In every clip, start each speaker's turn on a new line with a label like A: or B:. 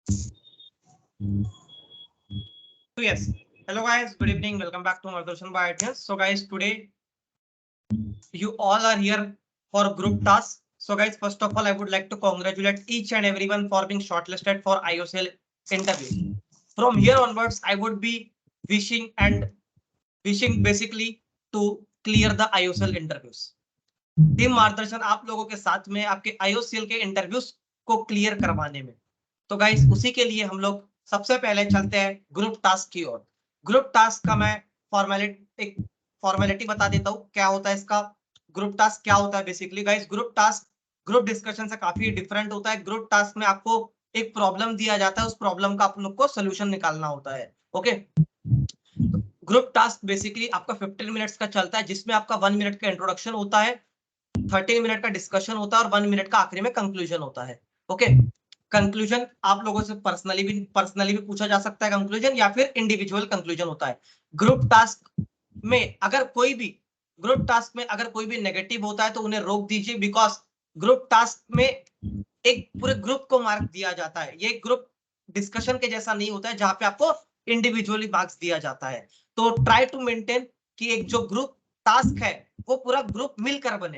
A: So yes, hello guys, good evening. Welcome back to Margdarshan by ITS. So guys, today you all are here for group task. So guys, first of all, I would like to congratulate each and everyone for being shortlisted for IOCL interview. From here onwards, I would be wishing basically to clear the IOCL interviews. Team मार्गदर्शन आप लोगों के साथ में आपके IOCL के interviews को clear करवाने में। तो गाइस उसी के लिए हम लोग सबसे पहले चलते हैं ग्रुप टास्क की ओर। ग्रुप टास्क का मैं फॉर्मेलिटी बता देता हूँ क्या होता है इसका। ग्रुप टास्क क्या होता है basically guys, group task group discussion से काफी डिफरेंट होता है। ग्रुप टास्क में आपको एक प्रॉब्लम दिया जाता है, उस प्रॉब्लम का आप लोग को सोल्यूशन निकालना होता है। ओके, ग्रुप टास्क बेसिकली आपका 15 मिनट्स का चलता है, जिसमें आपका 1 मिनट का इंट्रोडक्शन होता है, 30 मिनट का डिस्कशन होता है और 1 मिनट का आखिरी में कंक्लूजन होता है। ओके, कंक्लूजन आप लोगों से पर्सनली भी पूछा जा सकता है कंक्लूजन, या फिर इंडिविजुअल कंक्लूजन होता है। ग्रुप टास्क में अगर कोई भी नेगेटिव होता है तो उन्हें रोक दीजिए, बिकॉज ग्रुप टास्क में एक पूरे ग्रुप को मार्क दिया जाता है। ये ग्रुप डिस्कशन के जैसा नहीं होता है जहां पे आपको इंडिविजुअली मार्क्स दिया जाता है। तो ट्राई टू मेंटेन कि एक जो ग्रुप टास्क है वो पूरा ग्रुप मिलकर बने,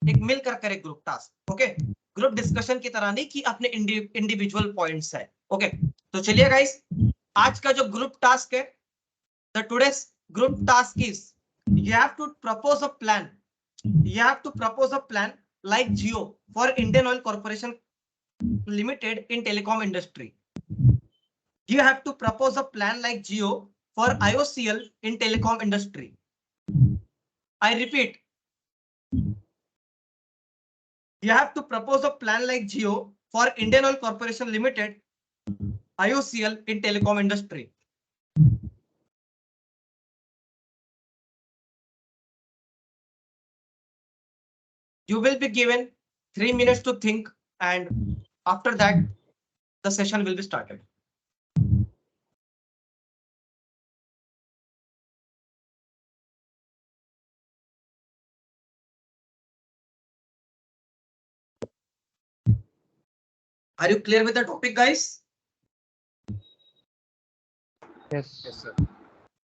A: एक मिलकर करे group task. Okay, group discussion की तरह नहीं कि अपने इंडिविजुअल पॉइंट्स है। ओके, तो चलिए गाइस, आज का जो ग्रुप टास्क है, the today's group task is you have to propose a plan like Jio for Indian Oil Corporation Limited in telecom industry. You have to propose a plan like Jio for IOCL in telecom industry. I repeat, you have to propose a plan like Jio for Indian Oil Corporation Limited, IOCL in telecom industry. You will be given 3 minutes to think, and after that, the session will be started. Are you clear with the topic, guys?
B: Yes.
A: Yes, sir.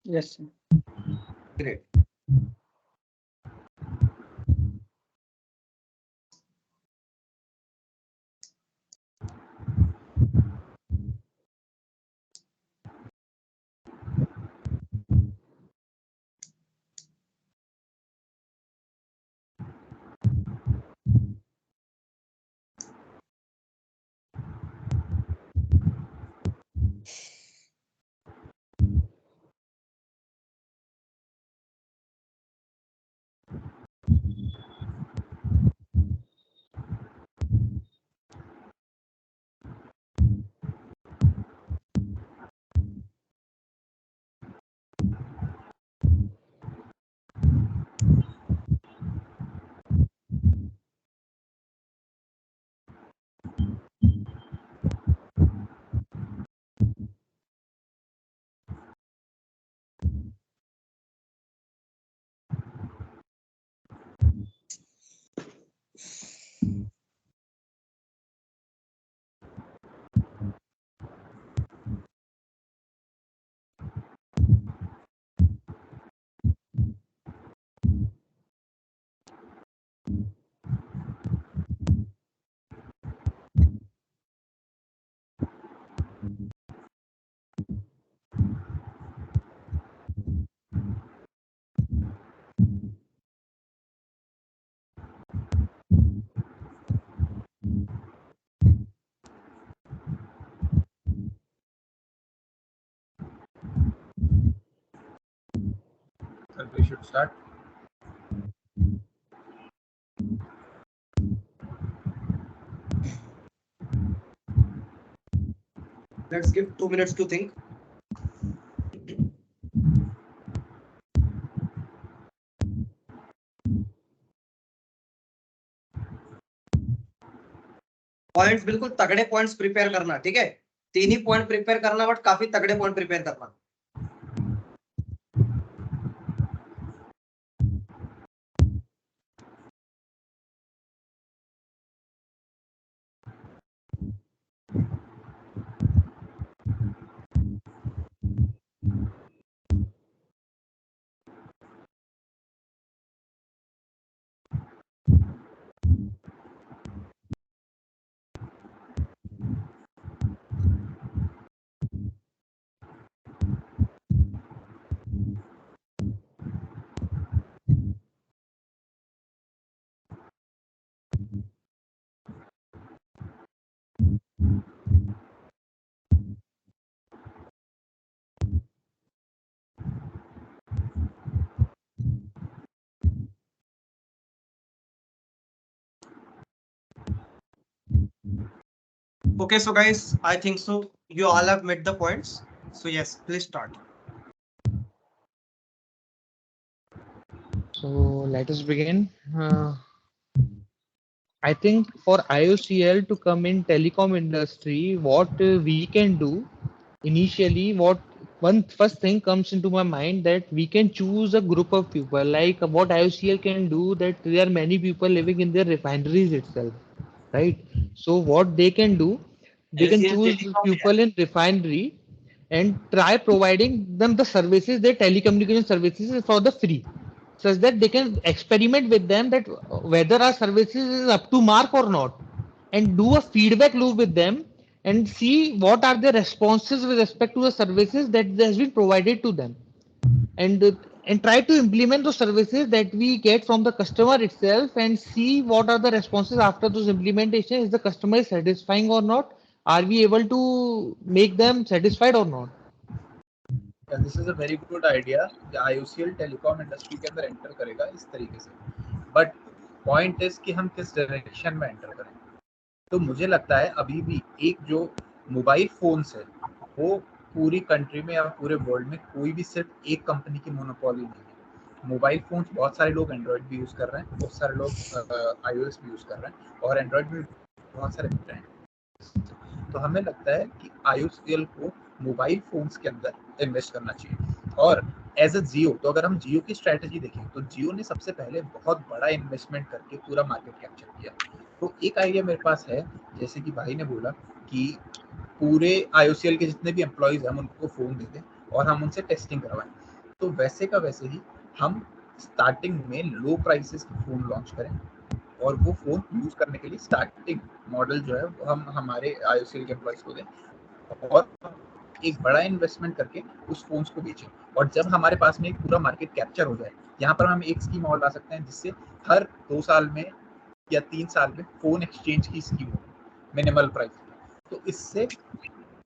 B: Yes, sir.
A: Great. We should start. Let's give 2 minutes to think. Points बिल्कुल तगड़े points prepare करना, ठीक है? 3 ही point prepare करना, but काफी तगड़े point prepare करना। Okay, so guys, I think so you all have met the points. So yes, please start.
B: So let us begin. I think for IOCL to come in telecom industry, what we can do initially, what one first thing comes into my mind, that we can choose a group of people. Like what IOCL can do, that there are many people living in their refineries itself, right? So what they can do, they can
A: IOCL
B: choose
A: telecom है
B: people in refinery and try providing them the services, their telecommunication services for the free, such that they can experiment with them, that whether our services is up to mark or not, and do a feedback loop with them and see what are the responses with respect to the services that has been provided to them, and try to implement those services that we get from the customer itself, and see what are the responses after those implementation. Is the customer is satisfying or not? Are we able to make them satisfied or not?
C: This is a very good idea कि IOCL telecom industry के अंदर enter करेगा इस तरीके से, but point is कि हम किस डायरेक्शन में एंटर करें। तो मुझे लगता है अभी भी एक जो मोबाइल फोन्स है वो पूरी कंट्री में या पूरे वर्ल्ड में कोई भी सिर्फ एक कंपनी की मोनोपोली नहीं है। मोबाइल फोन्स बहुत सारे लोग एंड्रॉइड भी यूज कर रहे हैं, बहुत सारे लोग iOS भी यूज कर रहे हैं, और एंड्रॉइड में बहुत सारे ब्रांड। तो हमें लगता है कि IOCL को मोबाइल फोन्स के अंदर इन्वेस्ट करना चाहिए। और एज अ जियो, तो अगर हम जियो की स्ट्रेटेजी देखें तो जियो ने सबसे पहले बहुत बड़ा इन्वेस्टमेंट करके पूरा मार्केट कैप्चर किया। तो एक आइडिया मेरे पास है, जैसे कि भाई ने बोला कि पूरे IOCL के जितने भी एम्प्लॉइज हैं हम उनको फोन दे दें और हम उनसे टेस्टिंग करवाएं। तो वैसे का वैसे ही हम स्टार्टिंग में लो प्राइसेस के फोन लॉन्च करें, और वो फोन यूज करने के लिए स्टार्टिंग मॉडल जो है वो हम हमारे IOCL के एम्प्लॉइज को दें, और एक बड़ा इन्वेस्टमेंट करके उस फोन्स को बेचें। और जब हमारे पास में एक पूरा मार्केट कैप्चर हो जाए, यहाँ पर हम एक स्कीम और ला सकते हैं जिससे हर 2 साल में या 3 साल में फोन एक्सचेंज की स्कीम हो मिनिमल प्राइस। तो इससे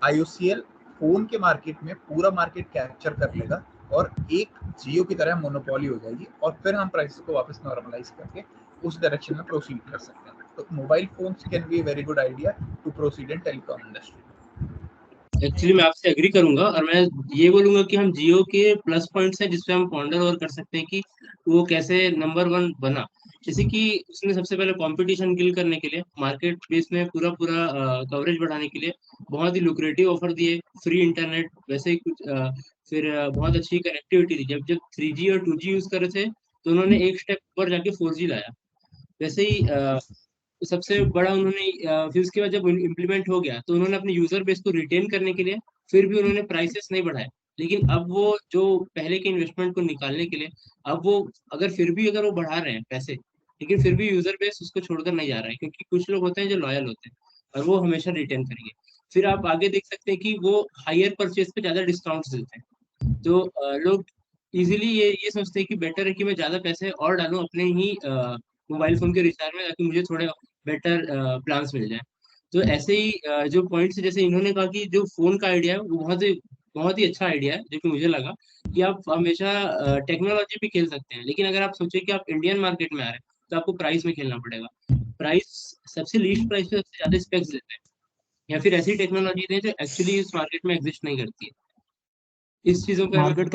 C: IOCL फोन के मार्केट में पूरा मार्केट कैप्चर कर लेगा और एक जियो की तरह मोनोपोली हो जाएगी, और फिर हम प्राइस को वापस नॉर्मलाइज करके उस डायरेक्शन में प्रोसीड कर सकते हैं। तो mobile phones can be very good idea to proceed in telecom industry.
D: Actually मैं आपसे एग्री करूंगा, और मैं ये बोलूंगा कि हम जियो के प्लस पॉइंट्स हैं जिसपे हम पॉन्डर और कर सकते हैं कि वो कैसे नंबर 1 बना। जैसे कि उसने सबसे पहले कंपटीशन किल करने के लिए, मार्केट बेस में पूरा पूरा कवरेज बढ़ाने के लिए बहुत ही लुक्रेटिव ऑफर दिए, फ्री इंटरनेट, वैसे ही कुछ फिर बहुत अच्छी कनेक्टिविटी दी। जब जब 3G और 2G यूज कर रहे थे तो उन्होंने एक स्टेप ऊपर जाके 4G लाया। वैसे ही सबसे बड़ा उन्होंने फिर उसके बाद जब इम्प्लीमेंट हो गया तो उन्होंने अपने यूजर बेस को रिटेन करने के लिए फिर भी उन्होंने प्राइसेस नहीं बढ़ाए। लेकिन अब वो जो पहले के इन्वेस्टमेंट को निकालने के लिए, अब वो अगर वो बढ़ा रहे हैं पैसे, लेकिन फिर भी यूजर बेस उसको छोड़कर नहीं जा रहा है, क्योंकि कुछ लोग होते हैं जो लॉयल होते हैं और वो हमेशा रिटेन करेंगे। फिर आप आगे देख सकते हैं कि वो हायर परचेज पे ज्यादा डिस्काउंट देते हैं। तो लोग इजीली ये सोचते हैं कि बेटर है कि मैं ज्यादा पैसे और डालूं अपने ही मोबाइल फोन के रिचार्ज में, ताकि मुझे थोड़े बेटर प्लान्स मिल जाए। तो ऐसे ही जो पॉइंट्स जैसे इन्होंने कहा कि जो फोन का आइडिया है वो बहुत ही अच्छा आइडिया है, जो कि मुझे लगा कि आप हमेशा टेक्नोलॉजी भी खेल सकते हैं। लेकिन अगर आप सोचे कि आप इंडियन मार्केट में आ रहे हैं तो आपको प्राइस में खेलना पड़ेगा। प्राइस सबसे लीस्ट प्राइस पे सबसे ज्यादा स्पेक्स देते हैं, या फिर ऐसी टेक्नोलॉजी दें जो एक्चुअली इस मार्केट में एग्जिस्ट नहीं करती है। इस चीजों पे
E: मार्केट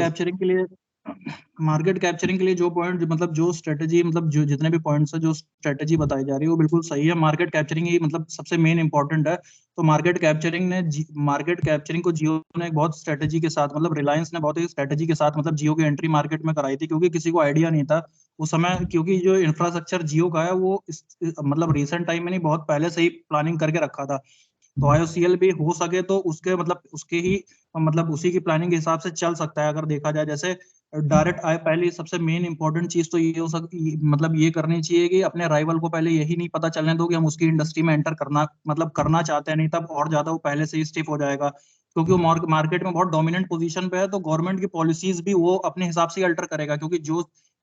E: कैप्चरिंग के लिए जो पॉइंट मतलब जो स्ट्रेटजी मतलब जो जितने भी पॉइंट्स है जो स्ट्रेटजी बताई जा रही है वो बिल्कुल सही है। मार्केट कैप्चरिंग ही मतलब सबसे मेन इंपॉर्टेंट है। तो मार्केट कैप्चरिंग को जियो ने एक बहुत स्ट्रेटजी के साथ मतलब रिलायंस ने बहुत ही स्ट्रेटजी के साथ मतलब जियो की एंट्री मार्केट में कराई थी, क्योंकि किसी को आइडिया नहीं था उस समय, क्योंकि जो इंफ्रास्ट्रक्चर जियो का है वो मतलब रिसेंट टाइम में नहीं बहुत पहले से ही प्लानिंग करके रखा था। तो IOCL भी हो सके तो उसके मतलब उसके ही मतलब उसी की प्लानिंग के हिसाब से चल सकता है। अगर देखा जाए जैसे डायरेक्ट पहले सबसे मेन इंपॉर्टेंट चीज तो ये हो मतलब ये करनी चाहिए कि अपने राइवल को पहले यही नहीं पता चलने दो कि हम उसकी इंडस्ट्री में एंटर करना चाहते हैं, नहीं तब और ज्यादा वो पहले से ही स्टिफ हो जाएगा। क्योंकि वो मार्केट में बहुत डोमिनेंट पोजीशन पे है, तो गवर्नमेंट की पॉलिसीज भी वो अपने हिसाब से अल्टर करेगा, क्योंकि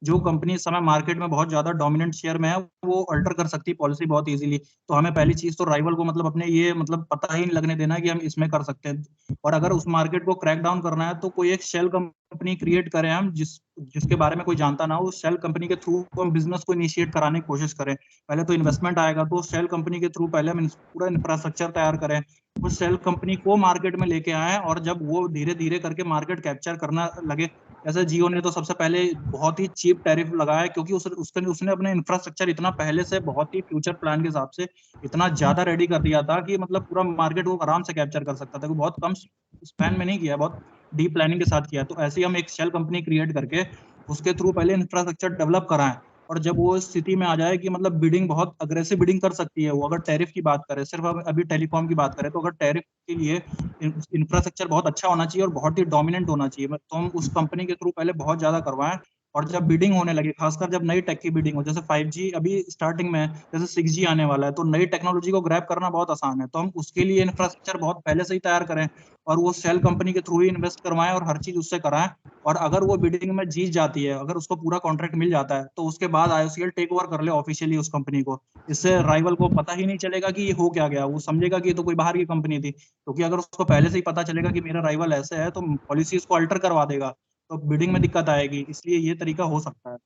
E: जो कंपनी इस समय मार्केट में बहुत ज्यादा डोमिनेंट शेयर में है वो अल्टर कर सकती है पॉलिसी बहुत इजीली। तो हमें पहली चीज तो राइवल को मतलब अपने ये मतलब पता ही नहीं लगने देना कि हम इसमें कर सकते हैं। और अगर उस मार्केट को क्रैक डाउन करना है तो कोई एक शेल कंपनी क्रिएट करें हम, जिसके बारे में कोई जानता ना हो, उस शेल कंपनी के थ्रू हम बिजनेस को इनिशिएट कराने की कोशिश करें। पहले तो इन्वेस्टमेंट आएगा, तो शेल कंपनी के थ्रू पहले हम पूरा इंफ्रास्ट्रक्चर तैयार करें, उस सेल कंपनी को मार्केट में लेके आए, और जब वो धीरे धीरे करके मार्केट कैप्चर करना लगे, जैसे जियो ने तो सबसे पहले बहुत ही चीप टैरिफ लगाया, क्योंकि उसने अपने इंफ्रास्ट्रक्चर इतना पहले से बहुत ही फ्यूचर प्लान के हिसाब से इतना ज्यादा रेडी कर दिया था कि मतलब पूरा मार्केट वो आराम से कैप्चर कर सकता था। बहुत कम स्पैन में नहीं किया, बहुत डीप प्लानिंग के साथ किया। तो ऐसे ही हम एक शेल कंपनी क्रिएट करके उसके थ्रू पहले इंफ्रास्ट्रक्चर डेवलप कराएं, और जब वो स्थिति में आ जाए कि मतलब बिडिंग बहुत अग्रेसिव बिडिंग कर सकती है वो, अगर टैरिफ की बात करें, सिर्फ अभी टेलीकॉम की बात करें, तो अगर टैरिफ के लिए इंफ्रास्ट्रक्चर बहुत अच्छा होना चाहिए और बहुत ही डोमिनेंट होना चाहिए, तो हम उस कंपनी के थ्रू पहले बहुत ज्यादा करवाएं। और जब बिडिंग होने लगे, खासकर जब नई टेक की बिडिंग हो, जैसे 5G अभी स्टार्टिंग में है, जैसे 6G आने वाला है, तो नई टेक्नोलॉजी को ग्रैब करना बहुत आसान है, तो हम उसके लिए इंफ्रास्ट्रक्चर बहुत पहले से ही तैयार करें और वो सेल कंपनी के थ्रू ही इन्वेस्ट करवाएं और हर चीज उससे कराएं। और अगर वो बिडिंग में जीत जाती है, अगर उसको पूरा कॉन्ट्रैक्ट मिल जाता है, तो उसके बाद IOCL टेक ओवर कर ले ऑफिशियली उस कंपनी को। इससे राइवल को पता ही नहीं चलेगा कि ये हो क्या गया, वो समझेगा कि ये तो कोई बाहर की कंपनी थी, क्योंकि अगर उसको पहले से ही पता चलेगा कि मेरा राइवल ऐसे है, तो पॉलिसीज को अल्टर करवा देगा, तो बिडिंग में दिक्कत आएगी। इसलिए ये तरीका हो सकता है।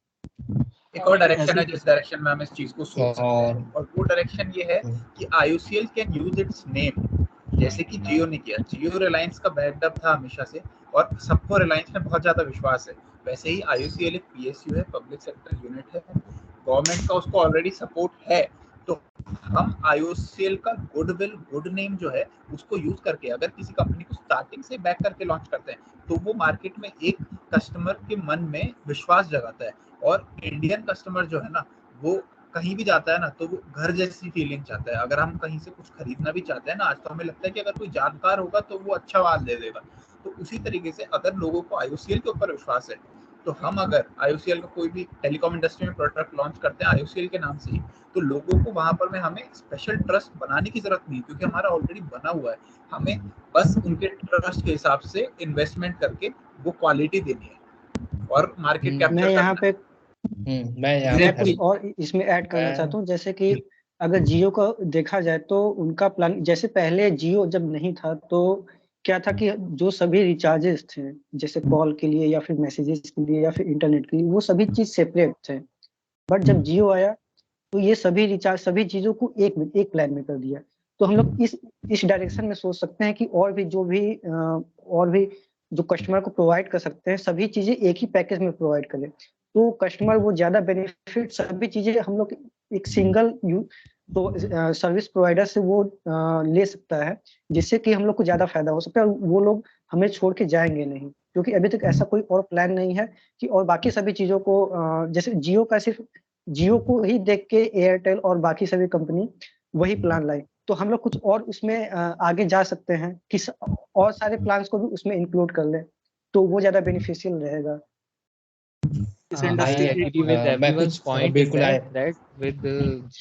C: एक और डायरेक्शन
E: ऐसे
C: है जिस डायरेक्शन में हम इस चीज को सोच सकते हैं, और वो डायरेक्शन ये है कि IOCL can use it's name, जैसे कि जियो ने किया। जियो रिलायंस का बैकअप था हमेशा से, और सबको रिलायंस में बहुत ज्यादा विश्वास है। वैसे ही IOCL एक PSU है, पब्लिक सेक्टर यूनिट है, गवर्नमेंट का उसको ऑलरेडी सपोर्ट है। तो हम IOCL का गुडविल, गुड नेम जो है, उसको यूज करके अगर किसी कंपनी को स्टार्टिंग से बैक करके लॉन्च करते हैं, तो वो मार्केट में एक कस्टमर के मन में विश्वास जगाता है। और इंडियन कस्टमर जो है ना, वो कहीं भी जाता है ना, तो वो घर जैसी फीलिंग चाहता है। अगर हम कहीं से कुछ खरीदना भी चाहते हैं ना आज, तो हमें लगता है कि अगर कोई जानकार होगा तो वो अच्छा माल दे देगा। तो उसी तरीके से अगर लोगों को IOCL के ऊपर विश्वास है, तो हम अगर IOCL का कोई भी टेलीकॉम इंडस्ट्री में प्रोडक्ट लॉन्च करते हैं IOCL के नाम से ही, तो लोगों को वहां पर में हमें स्पेशल ट्रस्ट बनाने की जरूरत नहीं, क्योंकि हमारा ऑलरेडी बना हुआ है। हमें बस उनके ट्रस्ट के हिसाब से इन्वेस्टमेंट करके वो क्वालिटी देनी है और मार्केट कैप्चर
F: मैं यहाँ पे
D: मैं
F: कुछ और इसमें ऐड करना चाहता हूँ। जैसे कि अगर जियो को देखा जाए तो उनका प्लान, जैसे पहले जियो जब नहीं था तो क्या था कि जो सभी रिचार्जेस थे, जैसे कॉल के लिए या फिर मैसेजेस के लिए या फिर इंटरनेट के लिए, वो सभी चीज सेपरेट थे। बट जब जियो आया तो ये सभी रिचार्ज, सभी चीजों को एक प्लान में कर दिया। तो हम लोग इस डायरेक्शन में सोच सकते हैं कि और भी जो कस्टमर को प्रोवाइड कर सकते हैं, सभी चीजें एक ही पैकेज में प्रोवाइड करें, तो कस्टमर वो ज्यादा बेनिफिट, सभी चीजें हम लोग एक सिंगल तो सर्विस प्रोवाइडर से वो ले सकता है, जिससे कि हम लोग को ज्यादा फायदा हो सकता है और वो लोग हमें छोड़ के जाएंगे नहीं, क्योंकि अभी तक ऐसा कोई और प्लान नहीं है कि और बाकी सभी चीजों को जैसे जियो का सिर्फ जियो को ही देख के एयरटेल और बाकी सभी कंपनी वही प्लान लाई, तो हम लोग कुछ और उसमें आगे जा सकते हैं कि और सारे प्लान्स को भी उसमें इंक्लूड कर ले, तो वो ज्यादा बेनिफिशियल रहेगा।
E: इस
B: I
E: industry
B: agree with everyone's point in that with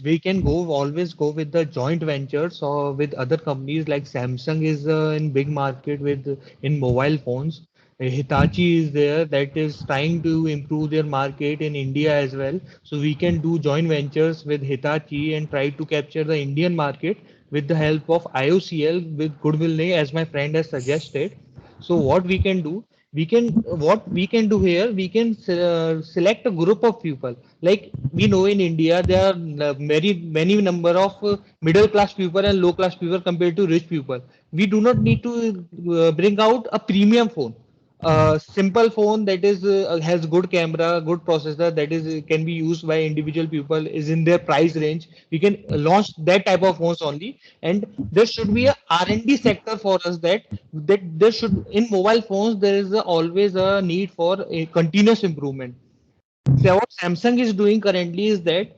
B: we can always go with the joint ventures or with other companies, like Samsung is in big market with in mobile phones. Hitachi is there that is trying to improve their market in India as well. So we can do joint ventures with Hitachi and try to capture the Indian market with the help of IOCL with goodwill name, as my friend has suggested. So what we can do, what we can do here, we can select a group of people. Like we know in India there are many number of middle class people and low class people compared to rich people. We do not need to bring out a premium phone. Simple phone that is has good camera, good processor, that is can be used by individual people, is in their price range. We can launch that type of phones only, and there should be a R&D sector for us, that there should, in mobile phones there is always a need for a continuous improvement. So what Samsung is doing currently is that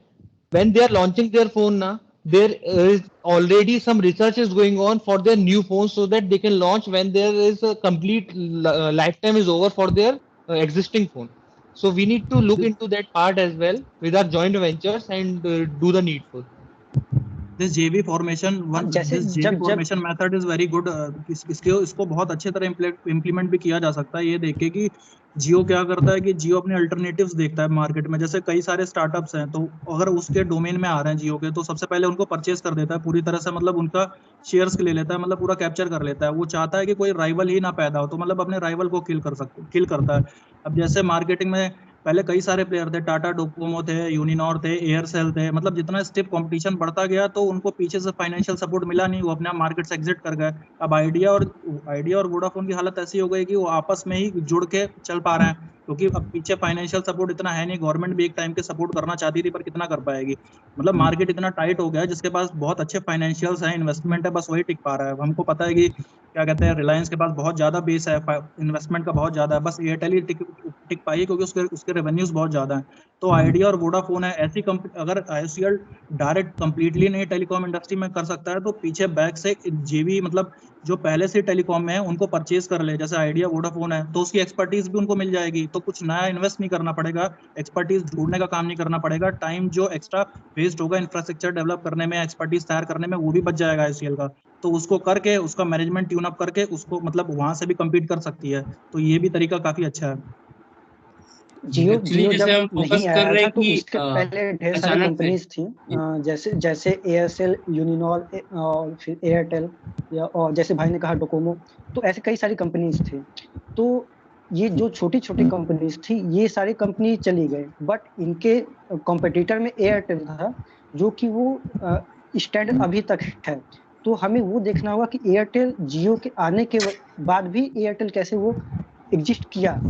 B: when they are launching their phone now, there is already some research is going on for their new phones, so that they can launch when there is a complete lifetime is over for their existing phone. So we need to look into that part as well with our joint ventures and do the needful.
E: this JV formation
F: जैसे
E: this JV
F: जब
E: formation method is very good. इसको बहुत अच्छे तरह implement भी किया जा सकता है। ये देखे कि जियो क्या करता है कि जियो अपने अल्टरनेटिव्स देखता है मार्केट में। जैसे कई सारे स्टार्टअप्स हैं, तो अगर उसके डोमेन में आ रहे हैं जियो के, तो सबसे पहले उनको परचेज कर देता है पूरी तरह से, मतलब उनका शेयर्स ले लेता है, मतलब पूरा कैप्चर कर लेता है। वो चाहता है कि कोई राइवल ही ना पैदा हो, तो मतलब अपने राइवल को किल करता है। अब जैसे मार्केटिंग में पहले कई सारे प्लेयर थे, टाटा डोकोमो थे, यूनिनॉर थे, एयरसेल थे, मतलब जितना स्टिफ कंपटीशन बढ़ता गया तो उनको पीछे से फाइनेंशियल सपोर्ट मिला नहीं, वो अपने मार्केट से एग्जिट कर गए। अब आइडिया और वोडाफोन की हालत ऐसी हो गई कि वो आपस में ही जुड़ के चल पा रहे हैं, क्योंकि अब पीछे फाइनेंशियल सपोर्ट इतना है नहीं। गवर्नमेंट भी एक टाइम के सपोर्ट करना चाहती थी, पर कितना कर पाएगी। मतलब मार्केट इतना टाइट हो गया है, जिसके पास बहुत अच्छे फाइनेंशियल्स हैं, इन्वेस्टमेंट है, बस वही टिक पा रहा है। हमको पता है कि क्या कहते हैं, रिलायंस के पास बहुत ज्यादा बेस है, इन्वेस्टमेंट का बहुत ज्यादा है, बस एयरटेल ही टिक पाई क्योंकि उसके रेवेन्यूज बहुत ज्यादा हैं। तो आइडिया और वोडाफोन है ऐसी कंपनी, अगर आईओसीएल डायरेक्ट कंप्लीटली नहीं टेलीकॉम इंडस्ट्री में कर सकता है, तो पीछे बैक से जेवी, मतलब जो पहले से टेलीकॉम में है उनको परचेज कर ले, जैसे आइडिया वोडाफोन है, तो उसकी एक्सपर्टीज भी उनको मिल जाएगी। तो कुछ नया इन्वेस्ट नहीं करना पड़ेगा, एक्सपर्टीज ढूंढने का काम नहीं करना पड़ेगा, टाइम जो एक्स्ट्रा वेस्ट होगा इंफ्रास्ट्रक्चर डेवलप करने में, एक्सपर्टीज तैयार करने में, वो भी बच जाएगा आईसीएल का। तो उसको करके उसका मैनेजमेंट ट्यून अप करके उसको मतलब वहां से भी कम्पीट कर सकती है। तो ये भी तरीका काफी अच्छा है।
F: जियो
D: एक्चुअली
F: जब
D: जैसे हम फोकस
F: नहीं
D: कर
F: आया
D: रहे
F: था
D: हैं
F: तो
D: कि
F: उसके पहले ढेर सारे
D: अचानक से
F: कंपनीज थी, जैसे एयरसेल, यूनिनॉर और फिर एयरटेल, या और जैसे भाई ने कहा डोकोमो, तो ऐसे कई सारी कंपनीज थी। तो ये जो छोटी छोटी कंपनीज थी, ये सारी कंपनी चली गई, बट इनके कॉम्पिटिटर में एयरटेल था, जो कि वो स्टैंड अभी तक है। तो हमें वो देखना होगा कि एयरटेल जियो के आने के बाद भी एयरटेल कैसे वो एग्जिस्ट किया,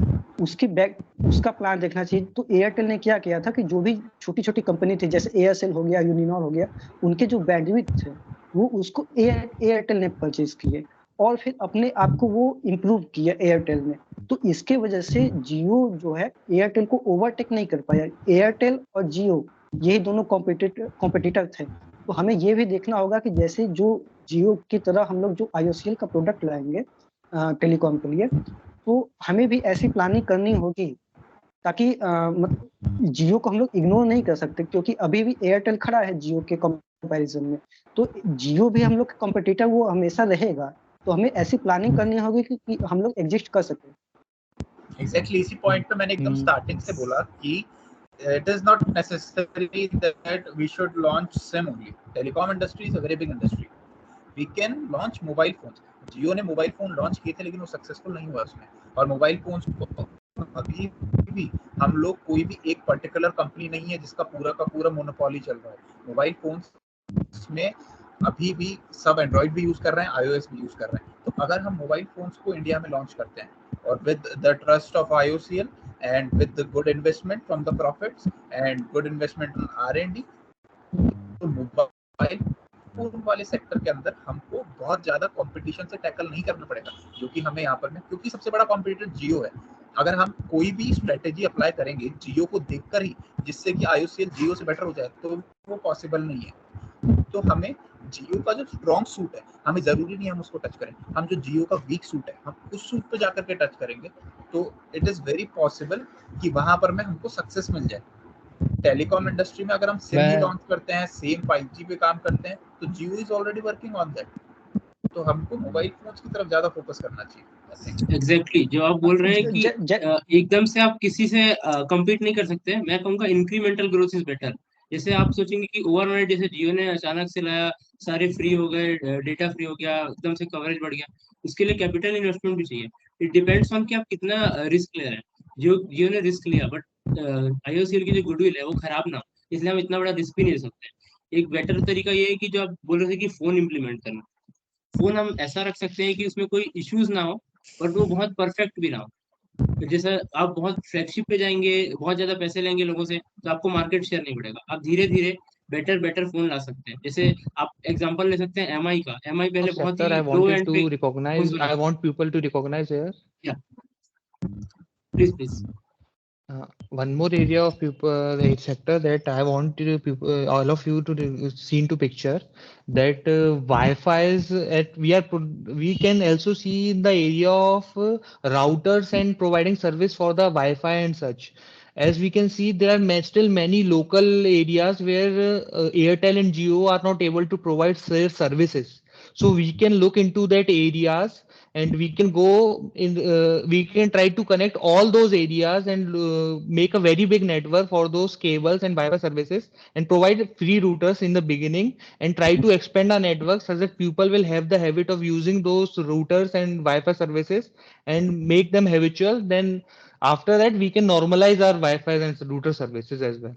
F: उसका प्लान देखना चाहिए। तो एयरटेल ने क्या किया था कि जो भी छोटी छोटी कंपनी थी, जैसे एयरसेल हो गया, यूनिनॉर हो गया, उनके जो बैंडविड्थ थे वो उसको एयरटेल ने परचेज किए, और फिर अपने आप को वो इम्प्रूव किया एयरटेल ने। तो इसके वजह से जियो जो है एयरटेल को ओवरटेक नहीं कर पाया। एयरटेल और जियो यही दोनों कॉम्पिटिटर थे। तो हमें ये भी देखना होगा कि जैसे जो जियो की तरह हम लोग जो आईओसीएल का प्रोडक्ट लाएंगे टेलीकॉम के लिए, तो हमें भी ऐसी प्लानिंग करनी होगी, ताकि जियो को हम लोग इग्नोर नहीं कर सकते, क्योंकि अभी भी एयरटेल खड़ा है जियो के कंपैरिजन में। तो जियो भी हम लोग का कंपटीटर वो हमेशा रहेगा। तो हमें ऐसी प्लानिंग करनी होगी कि हम लोग एग्जिस्ट कर सकें।
C: एग्जैक्टली इसी पॉइंट पे मैंने एकदम स्टार्टिंग से बोला कि it is not necessary that we should launch SIM only. Telecom industry is a very big industry. We can launch mobile phones. जियो ने मोबाइल फोन लॉन्च किए थे, लेकिन वो सक्सेसफुल नहीं हुआ उसमें। और मोबाइल फोन्स को अभी भी हम लोग, कोई भी एक पर्टिकुलर कंपनी नहीं है जिसका पूरा का पूरा मोनोपोली चल रहा है। मोबाइल फोन्स में अभी भी सब एंड्रॉइड भी यूज कर रहे हैं, आईओएस भी यूज कर रहे हैं। तो अगर हम मोबाइल फोन्स को इंडिया में लॉन्च करते हैं, और with the trust of IOCL and with the good investment from the profits and good investment on R&D, तो मोबाइल फोन वाले सेक्टर के अंदर हमको बहुत ज्यादा कंपटीशन से टैकल नहीं करना पड़ेगा, जो कि हमें यहाँ पर में, क्योंकि सबसे बड़ा कॉम्पिटिटर जियो है। अगर हम कोई भी स्ट्रेटेजी अप्लाई करेंगे जियो को देखकर ही, जिससे कि आईओसीएल जियो से बेटर हो जाए, तो वो पॉसिबल नहीं है। तो हमें जियो का जो स्ट्रॉन्ग सूट है, हमें जरूरी नहीं हम उसको टच करें। हम जो जियो का वीक सूट है, हम उस सूट पे जाकर के टच करेंगे, तो इट इज वेरी पॉसिबल कि वहां पर में हमको सक्सेस मिल जाए। टेलीकॉम इंडस्ट्री में अगर हम सिम ही लॉन्च करते हैं, सेम 5G पे काम करते हैं, तो Jio is already working on that. तो हमको मोबाइल फोन्स की तरफ ज्यादा फोकस करना चाहिए।
D: एग्जैक्टली जो आप बोल रहे हैं कि एकदम से आप किसी से compete नहीं कर सकते। मैं कहूँगा इंक्रीमेंटल ग्रोथ इज बेटर। जैसे आप सोचेंगे कि ओवरनाइट जैसे जियो ने अचानक से लाया, सारे फ्री हो गए, डेटा फ्री हो गया, एकदम से कवरेज बढ़ गया, उसके लिए कैपिटल इन्वेस्टमेंट भी चाहिए। इट डिपेंड्स ऑन कि आप कितना रिस्क ले रहे हैं। जियो ने रिस्क लिया, बट आईओसीएल की जो गुडविल है वो खराब ना हो, इसलिए हम इतना बड़ा रिस्क भी नहीं ले सकते। एक बेटर तरीका ये है कि जो आप बोल रहे थे कि फोन इम्प्लीमेंट करना, फोन हम ऐसा रख सकते हैं कि उसमें कोई इश्यूज ना हो, बट वो बहुत परफेक्ट भी ना हो। जैसे आप बहुत फ्लैगशिप पे जाएंगे, बहुत ज्यादा पैसे लेंगे लोगों से, तो आपको मार्केट शेयर नहीं बढ़ेगा। आप धीरे धीरे बेटर फोन ला सकते हैं। जैसे आप एग्जांपल ले सकते हैं एमआई का। एमआई पहले बहुत ही लो एंड पे
B: I want people to recognize here.
D: या please
B: One more area of people sector that I want people, all of you to see into picture, that Wi-Fi's we can also see in the area of routers and providing service for the Wi-Fi and such. as we can see, there are still many local areas where Airtel and Jio are not able to provide their services. So we can look into that areas, and we can go in. We can try to connect all those areas and make a very big network for those cables and Wi-Fi services, and provide free routers in the beginning, and try to expand our network such that people will have the habit of using those routers and Wi-Fi services and make them habitual. Then after that, we can normalize our Wi-Fi and router services as well.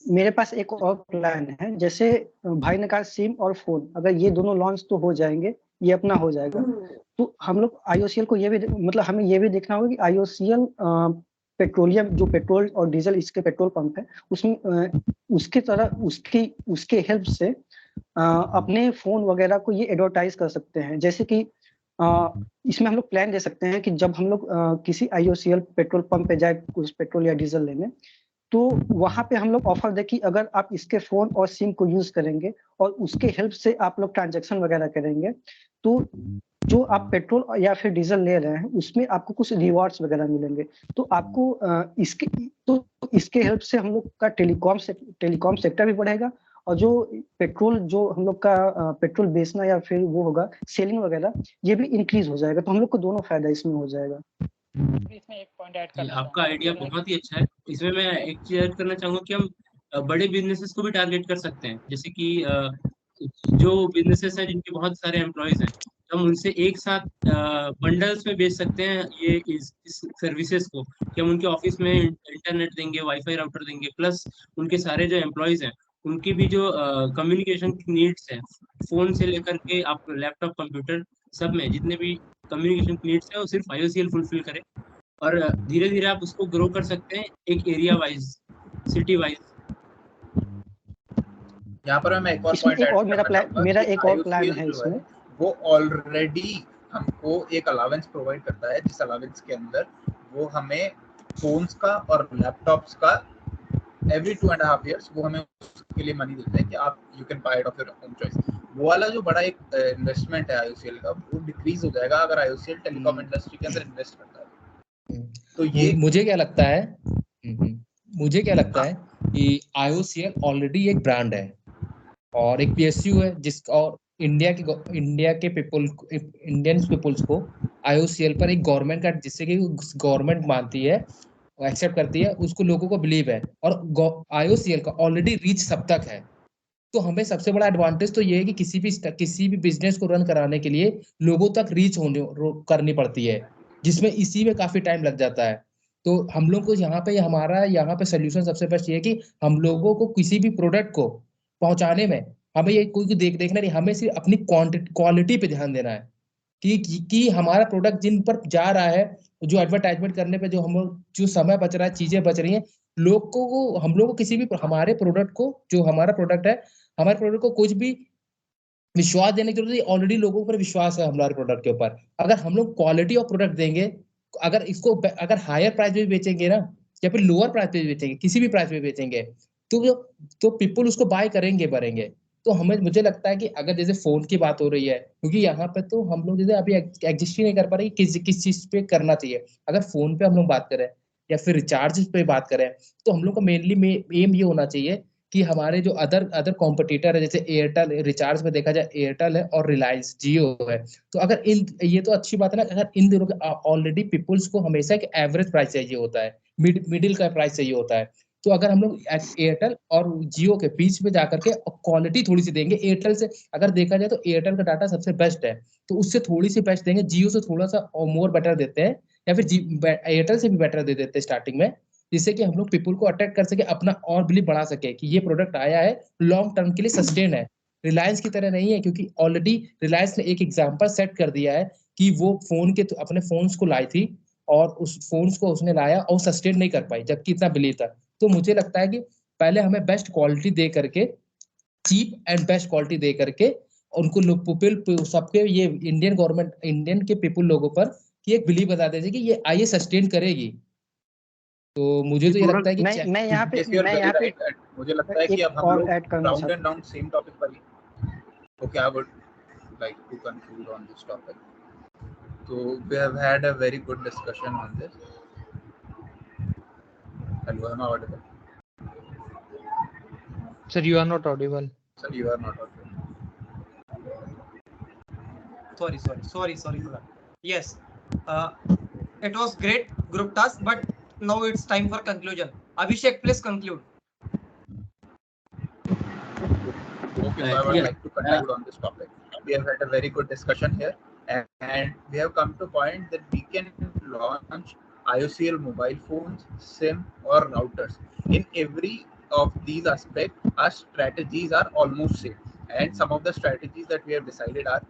F: मेरे पास एक और plan है, जैसे भाई ने कहा SIM और phone, अगर ये दोनों लॉन्च तो हो जाएंगे, ये अपना हो जाएगा, तो हम लोग आईओसीएल को ये भी मतलब हमें ये भी देखना होगा कि आईओसीएल पेट्रोलियम जो पेट्रोल और डीजल इसके पेट्रोल पंप है उसमें उसके तरह उसके हेल्प से अपने फोन वगैरह को ये एडवर्टाइज कर सकते हैं। जैसे कि इसमें हम लोग प्लान दे सकते हैं कि जब हम लोग किसी आईओसीएल पेट्रोल पंप पे जाए कुछ पेट्रोल या डीजल लेने, तो वहां पे हम लोग ऑफर दे कि अगर आप इसके फोन और सिम को यूज करेंगे और उसके हेल्प से आप लोग ट्रांजैक्शन वगैरह करेंगे, तो जो आप पेट्रोल या फिर डीजल ले रहे हैं उसमें आपको कुछ रिवॉर्ड्स वगैरह मिलेंगे। तो आपको इसके हेल्प से हम लोग का टेलीकॉम सेक्टर भी बढ़ेगा, और जो पेट्रोल जो हम लोग का पेट्रोल बेचना या फिर वो होगा सेलिंग वगैरह, ये भी इंक्रीज हो जाएगा। तो हम लोग को दोनों फायदा इसमें हो जाएगा।
G: इसमें एक पॉइंट ऐड करना
D: आपका आइडिया बहुत ही अच्छा है। इसमें मैं एक चीज ऐड करना चाहूंगा कि हम बड़े बिजनेसेस को भी टारगेट कर सकते हैं। जैसे कि जो बिजनेसेस हैं जिनके बहुत सारे एम्प्लॉयज हैं, तो हम उनसे एक साथ बंडल्स में बेच सकते हैं ये इस सर्विसेज को, कि हम उनके ऑफिस में इंटरनेट देंगे, वाईफाई राउटर देंगे, प्लस उनके सारे जो एम्प्लॉयज हैं उनकी भी जो कम्युनिकेशन नीड्स है, फोन से लेकर के आप लैपटॉप कंप्यूटर सब में जितने भी कम्युनिकेशन नीड्स है वो सिर्फ आईओसीएल फुलफिल करे। और धीरे धीरे आप उसको ग्रो कर सकते हैं एक एरिया वाइज, सिटी वाइज।
C: यहाँ पर मैं एक और
F: इसमें
C: पॉइंट
F: एक और मेरा एक और प्लान है इसमें,
C: वो ऑलरेडी हमको एक अलावेंस प्रोवाइड करता है, जिस अलावेंस के अंदर वो हमें फोन्स का और लैपटॉप्स का एवरी 2.5 years वो हमें उसके लिए मनी देते हैं कि आप you can buy it of your own choice. वो वाला जो बड़ा एक इन्वेस्टमेंट है आईओसीएल का, वो डिक्रीज हो जाएगा अगर आईओसीएल टेलीकॉम इंडस्ट्री के अंदर इन्वेस्ट करता है। तो ये
G: मुझे क्या लगता है कि आईओसीएल ऑलरेडी एक ब्रांड है और एक पीएसयू है, जिसका और इंडियन पीपल्स को आईओसीएल पर एक गवर्नमेंट का, जिससे कि गवर्नमेंट मानती है, एक्सेप्ट करती है, उसको लोगों को बिलीव है, और आईओसीएल का ऑलरेडी रीच सब तक है। तो हमें सबसे बड़ा एडवांटेज तो ये है कि किसी भी बिजनेस को रन कराने के लिए लोगों तक रीच करनी पड़ती है, जिसमें इसी में काफी टाइम लग जाता है। तो हम लोग को हमारा यहाँ पे सोल्यूशन सबसे बेस्ट ये है कि हम लोगों को किसी भी प्रोडक्ट को पहुंचाने में हमें ये कोई देखना नहीं, हमें सिर्फ अपनी क्वालिटी पे ध्यान देना है कि हमारा प्रोडक्ट जिन पर जा रहा है, जो एडवर्टाइजमेंट करने पे जो समय बच रहा है, चीजें बच रही हैं, हम लोग को किसी भी हमारे प्रोडक्ट को, जो हमारा प्रोडक्ट है, हमारे प्रोडक्ट को कुछ भी विश्वास देने की जरूरत नहीं, ऑलरेडी लोगों पर विश्वास है हमारे प्रोडक्ट के ऊपर। अगर हम लोग क्वालिटी ऑफ प्रोडक्ट देंगे, अगर हायर प्राइस में बेचेंगे ना, या फिर लोअर प्राइस में बेचेंगे, किसी भी प्राइस में बेचेंगे, तो पीपल उसको बाय करेंगे। तो मुझे लगता है कि अगर जैसे फोन की बात हो रही है, क्योंकि यहाँ पे तो हम लोग जैसे अभी एग्जिस्ट ही नहीं कर पा रहे किस चीज पे करना चाहिए। अगर फोन पे हम लोग बात करें या फिर रिचार्ज पे बात करें, तो हम लोग का मेनली एम ये होना चाहिए कि हमारे जो अदर कॉम्पिटिटर है, जैसे एयरटेल, रिचार्ज में देखा जाए एयरटेल है और रिलायंस जियो है, तो अगर ये तो अच्छी बात है ना, अगर इन दोनों के ऑलरेडी पीपल्स को हमेशा एक एवरेज प्राइस चाहिए होता है, मिडिल का प्राइस चाहिए होता है। तो अगर हम लोग एयरटेल और जियो के बीच में जाकर के क्वालिटी थोड़ी सी देंगे, एयरटेल से अगर देखा जाए तो एयरटेल का डाटा सबसे बेस्ट है, तो उससे थोड़ी सी बेस्ट देंगे, जियो से थोड़ा सा मोर बेटर देते हैं, या फिर एयरटेल से भी बेटर दे देते हैं स्टार्टिंग में, जिससे कि हम लोग पीपल को अट्रैक्ट कर सके, अपना और बिलीव बढ़ा सके कि ये प्रोडक्ट आया है, लॉन्ग टर्म के लिए सस्टेन है। रिलायंस की तरह नहीं है, क्योंकि ऑलरेडी रिलायंस ने एक एग्जांपल सेट कर दिया है कि वो अपने फोन्स को लाई थी, और उस फोन्स को उसने लाया और सस्टेन नहीं कर पाई, जबकि इतना बिलीव था। तो मुझे लगता है कि पहले हमें बेस्ट क्वालिटी दे करके, चीप एंड बेस्ट क्वालिटी दे करके उनको पीपल सबके, ये इंडियन के पीपल लोगों पर कि एक बिलीव बता देते कि ये आइए सस्टेन करेगी। तो मुझे तो ये लगता है कि
F: मैं यहाँ पे
C: मुझे लगता है कि अब हम लोग round and round same topic पर ही, okay, I would like to conclude on this topic. So we have had a very good discussion on this. Hello, am I audible?
B: Sir, you are not audible.
C: Sir, you are not audible.
A: Sorry for that. Yes, it was great group task, but now it's time for conclusion. Abhishek, please conclude.
C: Okay, so I would like to conclude on this topic. We have had a very good discussion here, and we have come to a point that we can launch IOCL mobile phones, SIM, or routers. In every of these aspects, our strategies are almost same. And some of the strategies that we have decided are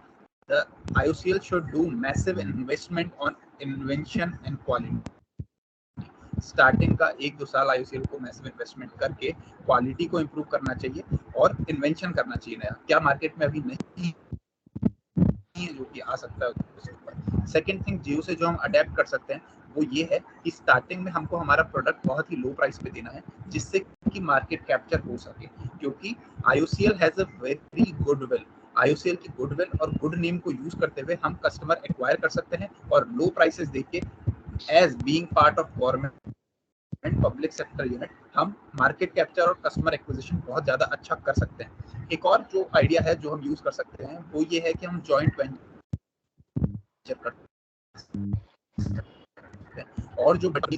C: the IOCL should do massive investment on invention and quality. Starting का 1-2 साल IOCL को massive investment करके quality को improve करना चाहिए और invention करना चाहिए नया, क्या मार्केट में अभी नहीं है जो कि आ सकता है उसके ऊपर। सेकंड थिंग, जियो से जो हम अडेप्ट कर सकते हैं वो ये है कि स्टार्टिंग में हमको हमारा प्रोडक्ट बहुत ही लो प्राइस पे देना है जिससे कि मार्केट कैप्चर हो सके, क्योंकि IOCL has a very goodwill. IOCL की गुडविल और गुड नेम को यूज करते हुए हम कस्टमर एक्वायर कर सकते हैं और लो प्राइसेस देके as being part of government and public sector unit हम मार्केट कैप्चर और कस्टमर एक्विजिशन बहुत ज्यादा अच्छा कर सकते हैं। एक और जो आइडिया है जो हम यूज कर सकते हैं वो ये है कि हम जॉइंट वेंचर और जो कि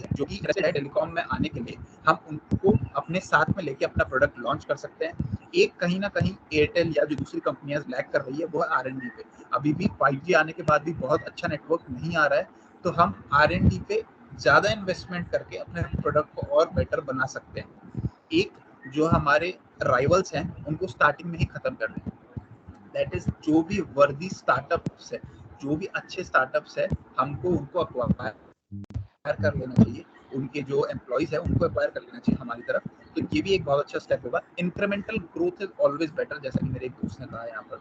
C: टेलीकॉम में आने के लिए हम उनको अपने साथ में लेके अपना प्रोडक्ट लॉन्च कर सकते हैं। एक कहीं ना कहीं एयरटेल या जो दूसरी कंपनियां लैग कर रही है वो है R&D पे। अभी भी 5G आने के बाद भी बहुत अच्छा नेटवर्क नहीं आ रहा है, तो हम R&D पे ज्यादा इन्वेस्टमेंट करके अपने प्रोडक्ट को और बेटर बना सकते हैं। एक जो हमारे राइवल्स हैं उनको स्टार्टिंग में ही खत्म कर दें, दैट इज जो भी वर्दी स्टार्टअप्स है, जो भी अच्छे स्टार्टअप्स है हमको उनको अक्वायर कर लेना चाहिए, उनके जो एम्प्लॉइज है उनको एक्वायर कर लेना चाहिए हमारी तरफ। तो ये भी एक बहुत अच्छा स्टेप होगा। Incremental growth is always better, जैसा कि मेरे एक दोस्त ने कहा यहाँ पर।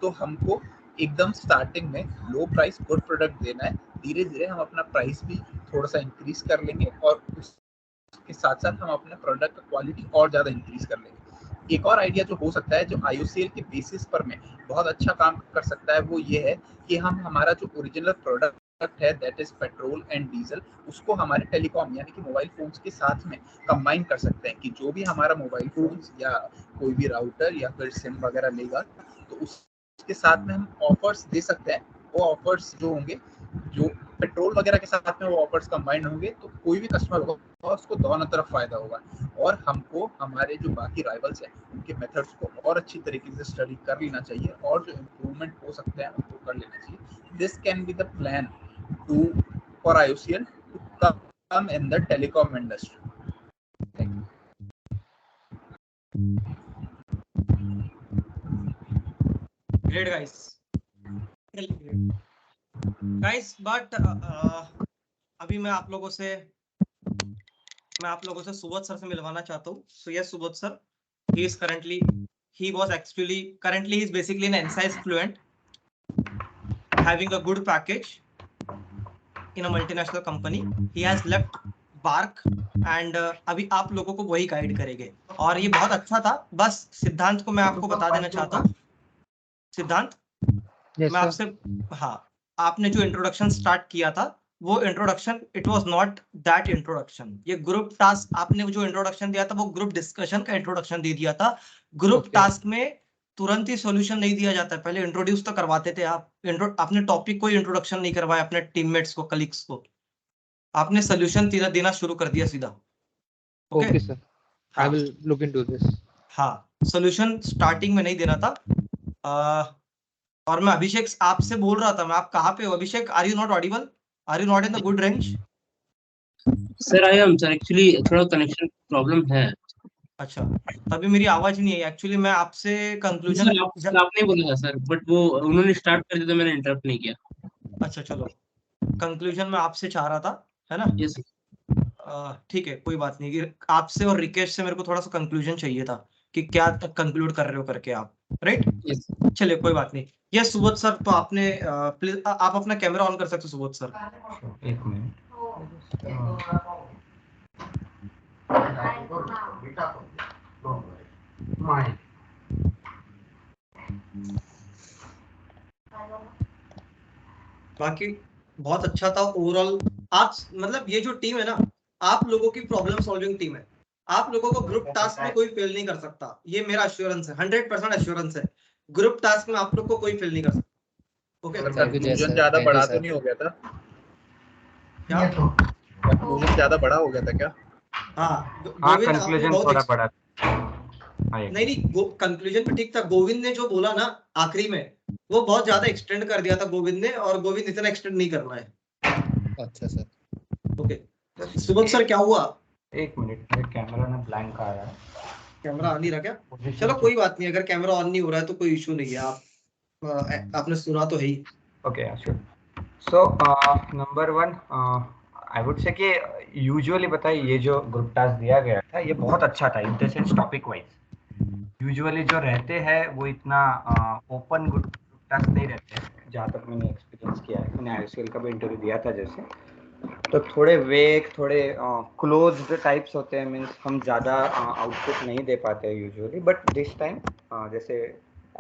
C: तो हमको एकदम स्टार्टिंग में लो प्राइस गुड प्रोडक्ट देना है, धीरे धीरे हम अपना प्राइस भी थोड़ा सा इंक्रीज कर लेंगे और उसके साथ साथ हम अपने प्रोडक्ट का क्वालिटी और ज्यादा इंक्रीज कर लेंगे। एक और आइडिया जो हो सकता है जो IOCL के बेसिस पर में बहुत अच्छा काम कर सकता है वो ये है कि हम हमारा जो ओरिजिनल प्रोडक्ट है that is petrol and diesel, उसको हमारे टेलीकॉम यानी कि मोबाइल फोन्स के साथ में कंबाइन कर सकते हैं कि जो भी हमारा मोबाइल फोन्स या कोई भी राउटर या फिर सिम वगैरह लेगा तो उसके साथ में हम ऑफर्स दे सकते हैं। वो ऑफर्स जो होंगे जो पेट्रोल वगैरह के साथ में वो ऑफर्स कंबाइंड होंगे तो कोई भी कस्टमर होगा उसको दोनों तरफ फायदा होगा। और हमको हमारे जो बाकी राइवल्स हैं उनके मेथड्स को और अच्छी तरीके से स्टडी कर लेना चाहिए और जो इम्प्रूवमेंट हो सकते हैं उनको कर लेना चाहिए। This can be the plan to for IOCL to come in the telecom industry.
A: Great guys, but अभी मैं आप लोगों से सुबोध सर से मिलवाना चाहता हूँ। So yes, Subodh sir, he is basically an NSIS fluent, having a good package in a multinational company. He has left Bark and अभी आप लोगों को वही गाइड करेंगे और ये बहुत अच्छा था। बस सिद्धांत को मैं आपको बता देना चाहता हूँ। सिद्धांत, मैं आपसे, हाँ, आपने जो इंट्रोडक्शन स्टार्ट किया था वो introduction it was not that introduction. ये ग्रुप टास्क आपने जो इंट्रोडक्शन दिया था वो ग्रुप डिस्कशन का इंट्रोडक्शन दे दिया था। ग्रुप टास्क में तुरंत ही सॉल्यूशन नहीं दिया जाता है, पहले इंट्रोड्यूस तो करवाते थे आप। आपने टॉपिक को इंट्रोडक्शन नहीं करवाया अपने टीममेट्स को, कलीग्स को, आपने सॉल्यूशन देना शुरू कर दिया सीधा।
B: Okay sir, I will look into this.
A: हाँ, सॉल्यूशन स्टार्टिंग में नहीं देना था। और मैं अभिषेक आपसे बोल रहा था, मैं आप कहाँ पे हो Abhishek? Are you not audible? Are you not in the good range?
D: Sir I am sir, actually थोड़ा कनेक्शन प्रॉब्लम है।
A: अच्छा, तभी मेरी आवाज नहीं है। एक्चुअली मैं आपसे कंक्लूजन
D: आपने बोला था सर, बट वो उन्होंने स्टार्ट कर दिया तो मैंने इंटरप्ट नहीं किया।
A: अच्छा चलो, कंक्लूजन मैं आपसे चाह रहा था, है ना?
D: यस
A: ठीक है, कोई बात नहीं। आपसे और रिकेश से मेरे को थोड़ा सा कंक्लूजन चाहिए था कि क्या कंक्लूड कर रहे हो करके आप, राइट? चलिए कोई बात नहीं। यस सुबोध सर, तो आपने प्लीज आप अपना कैमरा ऑन कर सकते हो सुबोध सर।
H: एक मिनट।
A: बाकी बहुत अच्छा था ओवरऑल। आप मतलब ये जो टीम है ना, आप लोगों की प्रॉब्लम सॉल्विंग टीम है। आप लोगों को ग्रुप टास्क में कोई फेल नहीं कर सकता, ये मेरा अश्योरेंस है, 100% अश्योरेंस है। ग्रुप टास्क में आप लोग को कोई फेल नहीं कर सकता। ओके,
C: कंक्लूजन ज्यादा बड़ा तो नहीं हो गया था
A: क्या
C: कंक्लूजन ज्यादा बड़ा हो गया था क्या?
A: हाँ, गोविंद
H: कंक्लूजन थोड़ा बड़ा
A: नहीं, कंक्लूजन भी ठीक था। गोविंद ने जो बोला ना आखिरी में, वो बहुत ज्यादा एक्सटेंड कर दिया था गोविंद ने, और गोविंद इतना एक्सटेंड नहीं करना है।
G: अच्छा सर।
A: ओके, सुबह सर क्या हुआ?
H: एक मिनट, मेरे कैमरा में ब्लैंक आ रहा है।
A: कैमरा ऑन नहीं रहा क्या? चलो कोई बात नहीं, अगर कैमरा ऑन नहीं हो रहा है तो कोई इशू नहीं है। आपने सुना तो है ही।
H: Okay, sure. So number 1, I would say कि यूजुअली बताइए, ये जो ग्रुप टास्क दिया गया था ये बहुत अच्छा था in the sense topic wise. Usually जो रहते हैं वो इतना ओपन ग्रुप टास्क नहीं रहते हैं, जहाँ तक मैंने एक्सपीरियंस किया है। मैंने आईओसीएल का भी इंटरव्यू दिया था जैसे, तो थोड़े वेग, थोड़े क्लोज्ड टाइप्स होते हैं, मीन्स हम ज़्यादा आउटपुट नहीं दे पाते हैं यूजुअली। बट दिस टाइम जैसे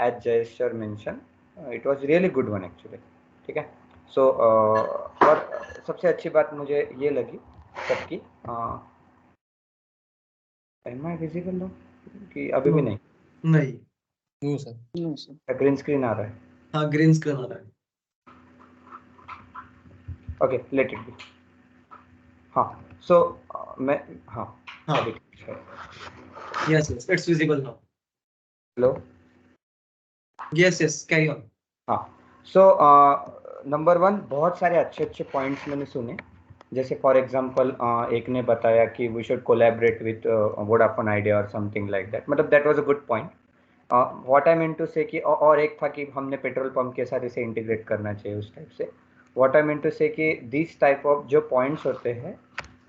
H: as Jay sir mention, it was really good one actually. ठीक है, सो और सबसे अच्छी बात मुझे ये लगी सबकी, एम आई विजिबल नो कि अभी भी नहीं?
A: नहीं,
G: नो सर।
H: ग्रीन स्क्रीन आ रहा है?
A: हाँ, ग्रीन स्क्रीन आ रहा है।
H: Okay, let it be. हाँ, सो मैं हाँ
A: yes, it's visible now.
H: Hello,
A: yes, carry on.
H: हाँ, सो नंबर 1, बहुत सारे अच्छे पॉइंट्स मैंने सुने। जैसे फॉर एग्जांपल एक ने बताया कि we should collaborate with Vodafone Idea और समथिंग लाइक दैट, मतलब that was a good point. What I mean to say कि और एक था कि हमने पेट्रोल पंप के साथ इसे इंटीग्रेट करना चाहिए उस टाइप से। What I mean to say कि दिस टाइप ऑफ जो पॉइंट्स होते हैं,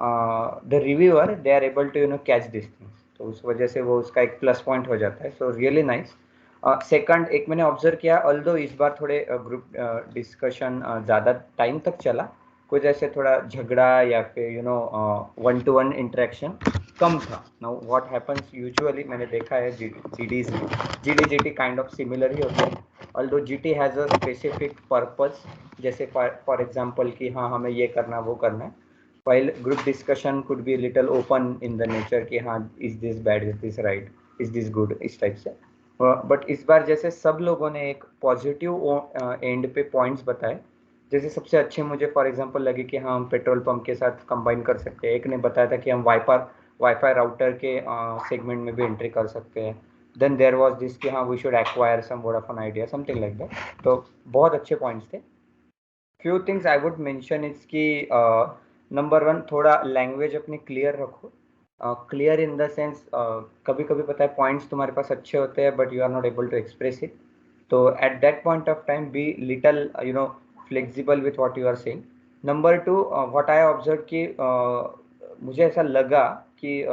H: the reviewer they are able to catch this things, तो उस वजह से वो उसका एक प्लस पॉइंट हो जाता है। So really nice. सेकंड, एक मैंने ऑब्जर्व किया, ऑल्दो इस बार थोड़े ग्रुप डिस्कशन ज़्यादा टाइम तक चला, कुछ ऐसे थोड़ा झगड़ा या फिर 1-to-1 इंटरेक्शन कम था। नाउ व्हाट हैपन्स यूजुअली मैंने देखा है जीडीज में, जीडी काइंड ऑफ सिमिलर ही होते हैं, although GT has a specific purpose, जैसे फॉर एग्जांपल कि हाँ हमें ये करना वो करना है, while group discussion could be little open in the nature कि हाँ is this bad, is this right, is this good, इस टाइप से। बट इस बार जैसे सब लोगों ने एक पॉजिटिव एंड पे पॉइंट्स बताए, जैसे सबसे अच्छे मुझे फॉर एग्जांपल लगे कि हाँ हम पेट्रोल पंप के साथ कंबाइन कर सकते हैं। एक ने बताया था कि हम वाईफाई राउटर के सेगमेंट में भी एंट्री कर सकते हैं। देन देयर वाज दिस कि हाँ we should acquire some Vodafone Idea, something like that. तो बहुत अच्छे पॉइंट्स थे। Few things I would mention is कि नंबर 1, थोड़ा लैंग्वेज अपनी क्लियर रखो। क्लियर इन द सेंस, कभी कभी पता है पॉइंट्स तुम्हारे पास अच्छे होते हैं but you are not able to express it, तो at that point of time be little flexible with what you are saying. Number 2, what I observe कि मुझे ऐसा लगा कि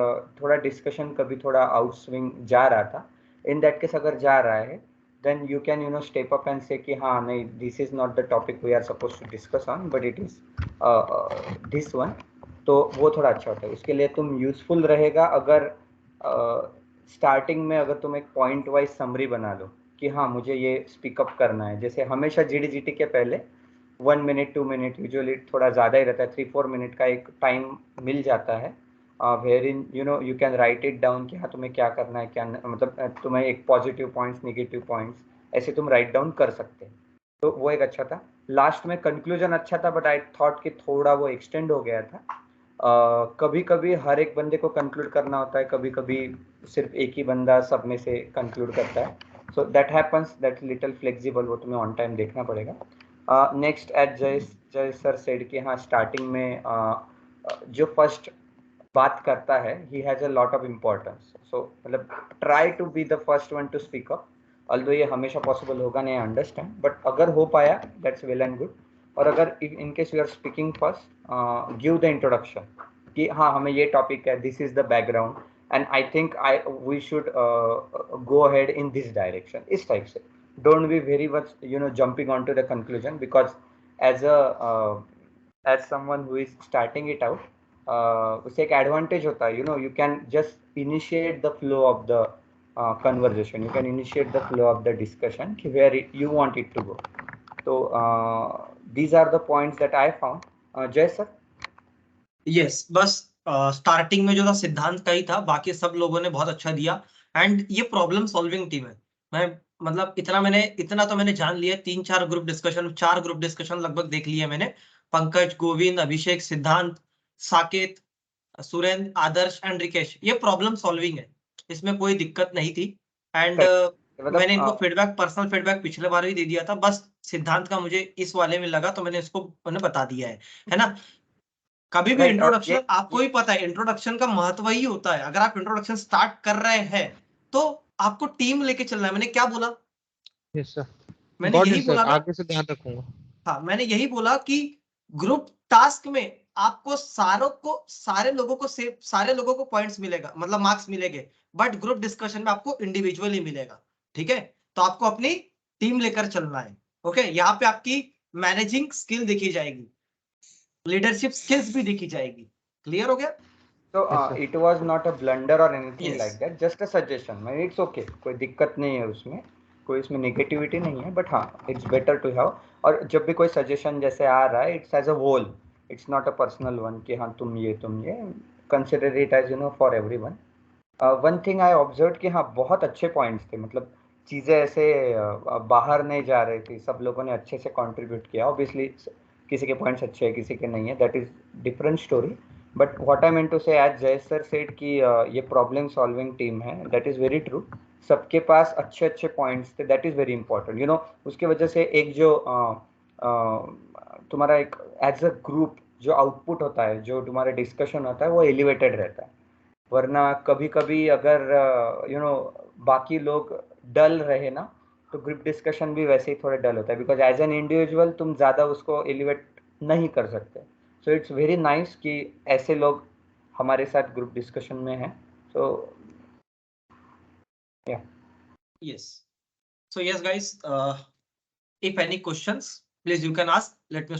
H: थोड़ा डिस्कशन कभी थोड़ा आउटस्विंग जा रहा था। इन दैट केस अगर जा रहा है then you can step up and say कि हाँ नहीं, this is not the topic we are supposed to discuss on but it is this one, तो वो थोड़ा अच्छा होता है। उसके लिए तुम यूजफुल रहेगा अगर स्टार्टिंग में अगर तुम एक पॉइंट वाइज समरी बना लो कि हाँ मुझे ये स्पीकअप करना है। जैसे हमेशा जीडी के पहले 1 मिनट 2 मिनट, यूजुअली थोड़ा ज़्यादा ही रहता है, 3-4 मिनट का एक टाइम मिल जाता है, where in you can write it down कि हाँ तुम्हें क्या करना है, क्या मतलब तुम्हें एक पॉजिटिव पॉइंट्स, नेगेटिव पॉइंट्स ऐसे तुम राइट डाउन कर सकते हैं। तो वो एक अच्छा था। लास्ट में कंक्लूजन अच्छा था बट आई थॉट कि थोड़ा वो एक्सटेंड हो गया था। कभी कभी हर एक बंदे को कंक्लूड करना होता है, कभी कभी सिर्फ एक ही बंदा सब में से कंक्लूड करता है, so that happens, that little flexible, वो तुम्हें ऑन टाइम देखना पड़ेगा। Next as Jay sir said कि हाँ स्टार्टिंग में जो फर्स्ट बात करता है he has a lot of importance, so मतलब try to be the first one to speak up, although ये हमेशा पॉसिबल होगा नहीं, अंडरस्टैंड, बट अगर हो पाया दैट्स वेल एंड गुड। और अगर in case you are speaking first, give the introduction कि हाँ हमें ये टॉपिक है, this is the background and I think we should go ahead in this direction, इस टाइप से। Don't be very much jumping on to the conclusion, because as someone who is starting it out, उससे एक advantage होता है, you can just initiate the flow of the conversation, you can initiate the flow of the discussion where you want it to go. So these are the points that I found. Jay sir?
A: Yes, बस starting में जो था सिद्धांत का ही था, बाकी सब लोगों ने बहुत अच्छा दिया। एंड ये प्रॉब्लम सॉल्विंग टीम है। मैं मतलब इतना तो मैंने जान लिया, 3-4 ग्रुप डिस्कशन, 4 ग्रुप डिस्कशन लगभग देख लिए मैंने। पंकज, गोविंद, अभिषेक, सिद्धांत, साकेत, सुरेंद्र, आदर्श एंड रिकेश, ये प्रॉब्लम सॉल्विंग है, इसमें कोई दिक्कत नहीं थी। एंड मैंने इनको फीडबैक, पर्सनल फीडबैक पिछले बार भी दे दिया था, बस सिद्धांत का मुझे इस वाले में लगा तो मैंने इसको बता दिया है ना। कभी भी इंट्रोडक्शन, आपको ही पता है इंट्रोडक्शन का महत्व ही होता है। अगर आप इंट्रोडक्शन स्टार्ट कर रहे हैं तो आपको टीम लेके चलना है। मैंने क्या बोला?
B: यस सर,
A: मैंने
B: गॉट
A: यही
B: इट सर,
A: बोला ना,
B: आगे से ध्यान रखूंगा।
A: हाँ मैंने यही बोला कि ग्रुप टास्क में आपको सारे लोगों को पॉइंट्स मिलेगा, मतलब मार्क्स मिलेंगे, बट ग्रुप डिस्कशन में आपको इंडिविजुअली मिलेगा। ठीक है, तो आपको अपनी टीम लेकर चलना है। ओके, यहाँ पे आपकी मैनेजिंग स्किल देखी जाएगी, लीडरशिप स्किल्स भी देखी जाएगी। क्लियर हो गया?
H: So
B: Yes, sir.
H: it was not a blunder or anything
A: Yes.
H: like that, just a suggestion. I mean, it's okay, कोई दिक्कत नहीं है उसमें, कोई इसमें नेगेटिविटी नहीं है, बट हाँ इट्स बेटर टू हैव। और जब भी कोई सजेशन जैसे आ रहा है, it's as a whole, it's not a personal one कि हाँ तुम ये consider it as for everyone. One thing I observe कि हाँ बहुत अच्छे पॉइंट्स थे, मतलब चीज़ें ऐसे बाहर नहीं जा रही थी, सब लोगों ने अच्छे से कंट्रीब्यूट किया। ऑब्वियसली किसी के पॉइंट्स अच्छे हैं, किसी के नहीं है, that is different story. But what I meant to say, as Jay sir said कि ये प्रॉब्लम सॉल्विंग टीम है, दैट इज वेरी ट्रू। सबके पास अच्छे अच्छे पॉइंट्स थे, दैट इज वेरी इंपॉर्टेंट। उसके वजह से एक जो तुम्हारा एक एज अ ग्रुप जो आउटपुट होता है, जो तुम्हारा डिस्कशन होता है, वो एलिवेटेड रहता है। वरना कभी कभी अगर बाकी लोग डल रहे ना, तो ग्रुप डिस्कशन भी वैसे ही थोड़ा डल होता है, बिकॉज एज एन इंडिविजुअल तुम ज़्यादा उसको एलिवेट नहीं कर सकते। सो इट्स वेरी नाइस कि ऐसे लोग हमारे साथ ग्रुप डिस्कशन में हैं। सो या
A: Yes. So yes guys, if any questions, please you can ask. Let me stop.